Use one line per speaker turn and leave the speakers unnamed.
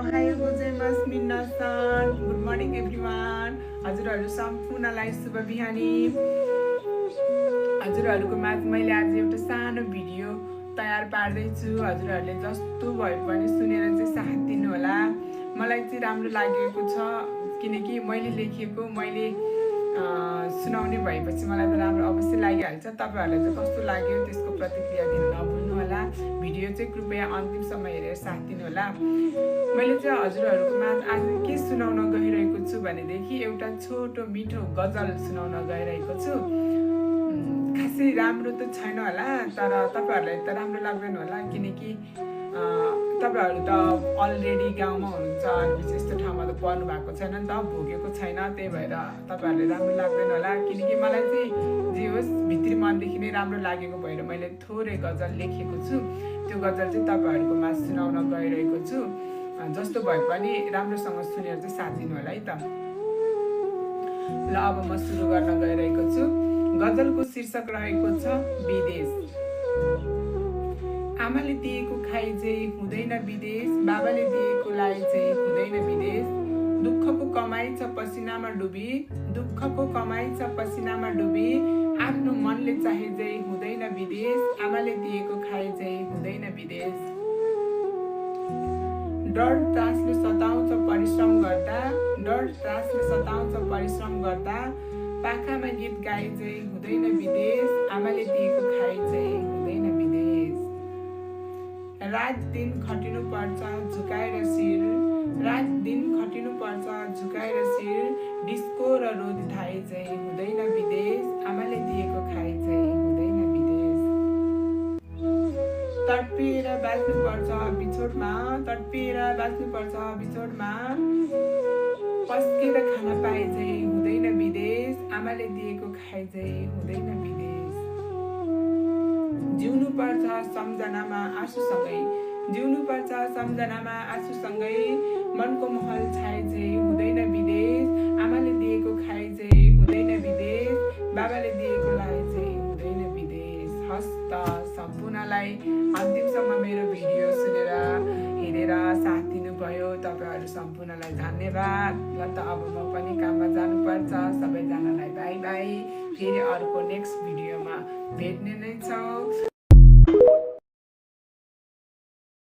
Ohayo gozaimasu minasan. Good morning everyone. हजुरहरु सम्पूर्णलाई शुभ बिहानी। हजुरहरुको माझ मैले आज एउटा सानो भिडियो तयार पार्दै छु। हजुरहरुले जस्तो भए पनि सुनेर चाहिँ साथ दिनु होला। मलाई चाहिँ राम्रो लागेको छ किनकि मैले लेखेको मैले सुनाउने भएपछि मलाई त राम्रो अवश्य लागिहाल्छ। तपाईहरुलाई चाहिँ कस्तो लाग्यो त्यसको प्रतिक्रिया दिन नभुल्नु होला। भिडियो चाहिँ कृपया अन्तिमसम्म हेरेर साथ दिनु होला। मैले चाहिँ हजुरहरुको माझ आज के सुनाउन गइरहेको छु भनेदेखि एउटा छोटो मिठो गजल सुनाउन गइरहेको छु। खासै राम्रो त छैन होला, तर तपाईहरुलाई त राम्रो लाग्दैन होला किनकि तपाईहरु त अलरेडी गाउँमा हुनुहुन्छ अनि विशेष ठाउँमा त पर्नु भएको छैन नि त, भोगेको छैन, त्यही भएर तपाईहरुलाई राम्रो लाग्दैन होला। किनकि मलाई चाहिँ जे होस् भित्री मनदेखि नै राम्रो लागेको भएर मैले थोरै गजल लेखेको छु। त्यो गजल चाहिँ तपाईहरुको माझ सुनाउन गइरहेको छु। जस्तो भए पनि राम्रोसँग सुनेर चाहिँ साथ दिनु होला है त। ल अब म सुरु गर्न गइरहेको छु। गजलको शीर्षक रहेको छ विदेश। आमाले दिएको खाइ चाहिँ हुँदैन विदेश, बाबाले दिएको लाई चाहिँ हुँदैन विदेश। दुःखको कमाइ छ पसिनामा डुबी, दुःखको कमाइ छ पसिनामा डुबी। आफ्नो मनले चाहे चाहिँ हुँदैन विदेश, आमाले दिएको खाइ चाहिँ हुँदैन विदेश। डर त्रासले सताउँछ परिश्रम गर्दा, डर त्रासले सताउँछ परिश्रम गर्दा। पाखामा गीत गाए चाहिँ हुँदैन विदेश, आमाले दिएको खाइ चाहिँ हुँदैन विदेश। रात दिन खटिनु पर्छ झुकाएर शिर, रात दिन खटिनु पर्छ झुकाएर शिर। डिस्को र रोदी धाए चाहिँ हुँदैन विदेश, आमाले दिएको खाइ चाहिँ हुँदैन विदेश। तडपिएर बाँच्नु पर्छ बिछोडमा, तडपिएर बाँच्नु पर्छ बिछोडमा। पस्केर खान पाए चाहिँ हुँदैन विदेश, आमाले दिएको खाइ चाहिँ हुँदैन विदेश। जिउनु पर्छ सम्झनामा आँसुसँगै, जिउनु पर्छ सम्झनामा आँसुसँगै। मनको महल छाए चाहिँ हुँदैन विदेश, आमाले दिएको खाइ चाहिँ हुँदैन विदेश, बाबाले दिएको लाई चाहिँ हुँदैन विदेश। हस्त सम्पूर्णलाई अन्तिमसम्म मेरो भिडियो सुनेर हेरेर साथ दिनुभयो। तपाईहरु सम्पूर्णलाई धन्यवाद। ल त अब म पनि काममा जानुपर्छ। सबैजनालाई बाई बाई। फेरि अर्को नेक्स्ट भिडियोमा भेट्ने नै छौँ।